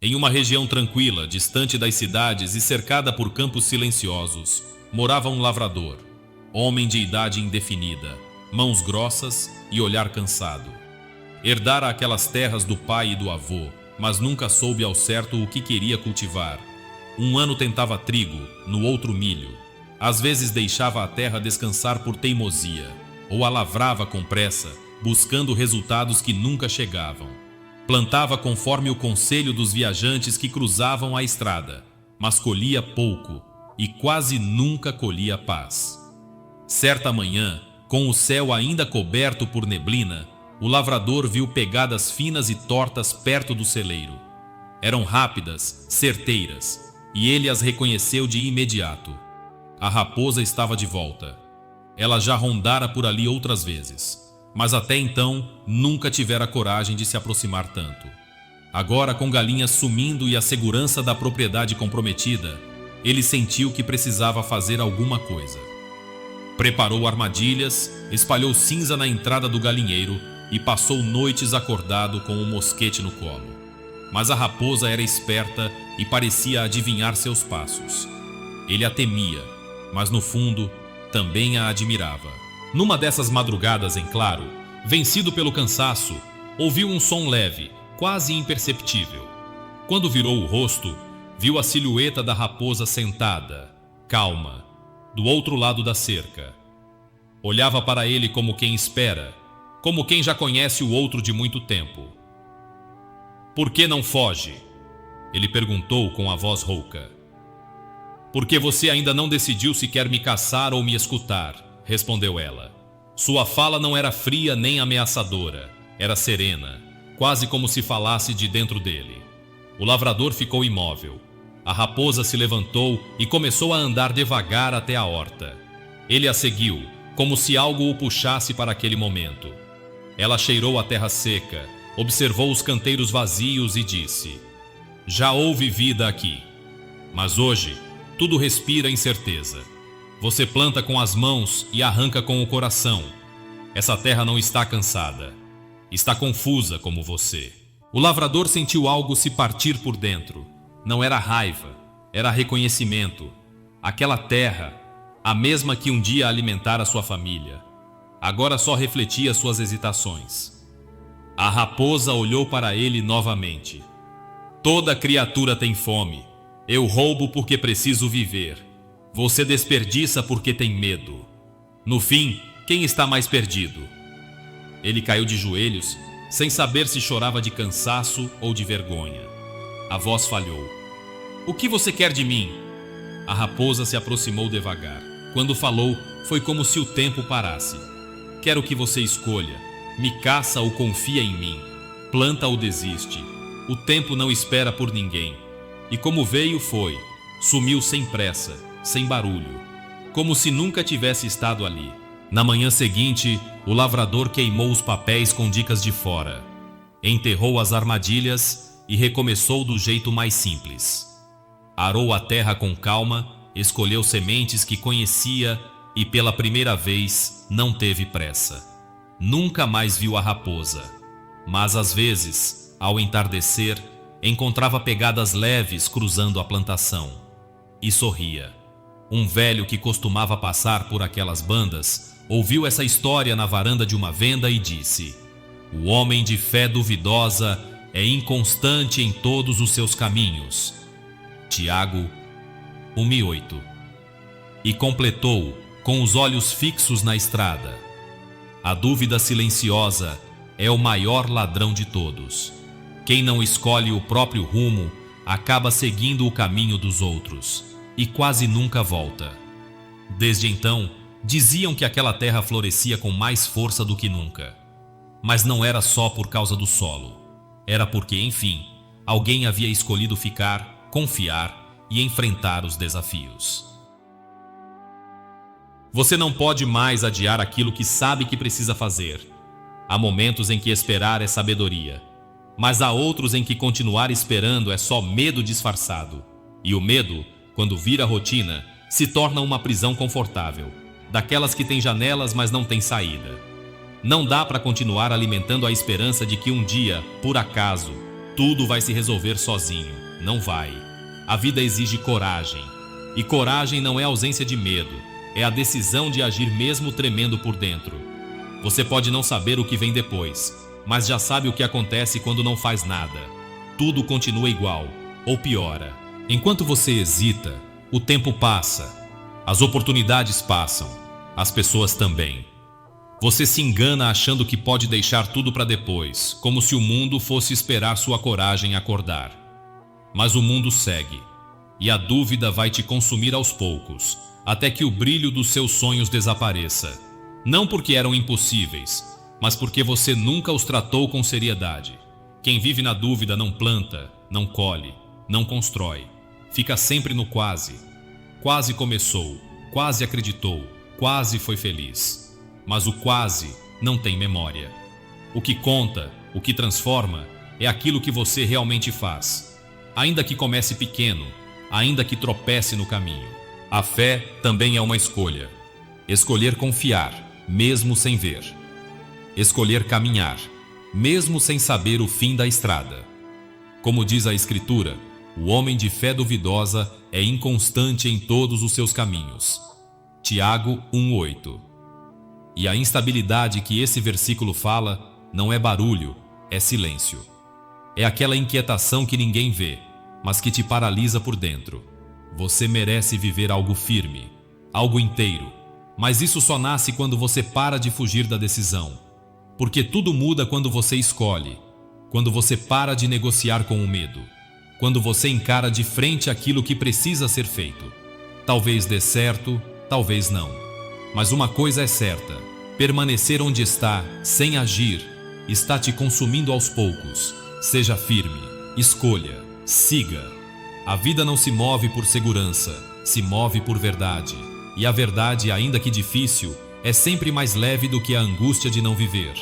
Em uma região tranquila, distante das cidades e cercada por campos silenciosos, morava um lavrador, homem de idade indefinida, mãos grossas e olhar cansado. Herdara aquelas terras do pai e do avô, mas nunca soube ao certo o que queria cultivar. Um ano tentava trigo, no outro milho. Às vezes deixava a terra descansar por teimosia, ou a lavrava com pressa, buscando resultados que nunca chegavam. Plantava conforme o conselho dos viajantes que cruzavam a estrada, mas colhia pouco e quase nunca colhia paz. Certa manhã, com o céu ainda coberto por neblina, o lavrador viu pegadas finas e tortas perto do celeiro. Eram rápidas, certeiras, e ele as reconheceu de imediato. A raposa estava de volta. Ela já rondara por ali outras vezes, mas até então nunca tivera coragem de se aproximar tanto. Agora, com galinhas sumindo e a segurança da propriedade comprometida, ele sentiu que precisava fazer alguma coisa. Preparou armadilhas, espalhou cinza na entrada do galinheiro e passou noites acordado com um mosquete no colo. Mas a raposa era esperta e parecia adivinhar seus passos. Ele a temia, mas no fundo também a admirava. Numa dessas madrugadas em claro, vencido pelo cansaço, ouviu um som leve, quase imperceptível. Quando virou o rosto, viu a silhueta da raposa sentada, calma, do outro lado da cerca. Olhava para ele como quem espera, como quem já conhece o outro de muito tempo. "Por que não foge?" ele perguntou com a voz rouca. "Porque você ainda não decidiu se quer me caçar ou me escutar", respondeu ela. Sua fala não era fria nem ameaçadora, era serena, quase como se falasse de dentro dele. O lavrador ficou imóvel. A raposa se levantou e começou a andar devagar até a horta. Ele a seguiu, como se algo o puxasse para aquele momento. Ela cheirou a terra seca, observou os canteiros vazios e disse: "Já houve vida aqui, mas hoje tudo respira incerteza. Você planta com as mãos e arranca com o coração. Essa terra não está cansada. Está confusa como você." O lavrador sentiu algo se partir por dentro. Não era raiva, era reconhecimento. Aquela terra, a mesma que um dia alimentara sua família, agora só refletia suas hesitações. A raposa olhou para ele novamente. "Toda criatura tem fome. Eu roubo porque preciso viver. Você desperdiça porque tem medo. No fim, quem está mais perdido?" Ele caiu de joelhos, sem saber se chorava de cansaço ou de vergonha. A voz falhou. "O que você quer de mim?" A raposa se aproximou devagar. Quando falou, foi como se o tempo parasse. "Quero que você escolha. Me caça ou confia em mim. Planta ou desiste. O tempo não espera por ninguém. E como veio, foi. Sumiu sem pressa, sem barulho, como se nunca tivesse estado ali." Na manhã seguinte, o lavrador queimou os papéis com dicas de fora, enterrou as armadilhas e recomeçou do jeito mais simples. Arou a terra com calma, escolheu sementes que conhecia e pela primeira vez não teve pressa. Nunca mais viu a raposa, mas às vezes, ao entardecer, encontrava pegadas leves cruzando a plantação. E sorria. Um velho que costumava passar por aquelas bandas ouviu essa história na varanda de uma venda e disse: "O homem de fé duvidosa é inconstante em todos os seus caminhos." Tiago 1:8. E completou, com os olhos fixos na estrada: "A dúvida silenciosa é o maior ladrão de todos. Quem não escolhe o próprio rumo acaba seguindo o caminho dos outros e quase nunca volta." Desde então, diziam que aquela terra florescia com mais força do que nunca. Mas não era só por causa do solo. Era porque, enfim, alguém havia escolhido ficar, confiar e enfrentar os desafios. Você não pode mais adiar aquilo que sabe que precisa fazer. Há momentos em que esperar é sabedoria, mas há outros em que continuar esperando é só medo disfarçado. E o medo, quando vira rotina, se torna uma prisão confortável, daquelas que têm janelas mas não têm saída. Não dá para continuar alimentando a esperança de que um dia, por acaso, Tudo vai se resolver sozinho. Não vai. A vida exige coragem. E coragem não é ausência de medo. É a decisão de agir mesmo tremendo por dentro. Você pode não saber o que vem depois, mas já sabe o que acontece quando não faz nada. Tudo continua igual, ou piora. Enquanto você hesita, o tempo passa. As oportunidades passam. As pessoas também. Você se engana achando que pode deixar tudo para depois, como se o mundo fosse esperar sua coragem acordar. Mas o mundo segue, e a dúvida vai te consumir aos poucos, até que o brilho dos seus sonhos desapareça. Não porque eram impossíveis, mas porque você nunca os tratou com seriedade. Quem vive na dúvida não planta, não colhe, não constrói. Fica sempre no quase. Quase começou, quase acreditou, quase foi feliz. Mas o quase não tem memória. O que conta, o que transforma, é aquilo que você realmente faz. Ainda que comece pequeno, ainda que tropece no caminho. A fé também é uma escolha. Escolher confiar, mesmo sem ver. Escolher caminhar, mesmo sem saber o fim da estrada. Como diz a Escritura, o homem de fé duvidosa é inconstante em todos os seus caminhos. Tiago 1:8. E a instabilidade que esse versículo fala não é barulho, é silêncio. É aquela inquietação que ninguém vê, mas que te paralisa por dentro. Você merece viver algo firme, algo inteiro, mas isso só nasce quando você para de fugir da decisão. Porque tudo muda quando você escolhe, quando você para de negociar com o medo, quando você encara de frente aquilo que precisa ser feito. Talvez dê certo, talvez não. Mas uma coisa é certa: permanecer onde está, sem agir, está te consumindo aos poucos. Seja firme, escolha, siga. A vida não se move por segurança, se move por verdade. E a verdade, ainda que difícil, é sempre mais leve do que a angústia de não viver.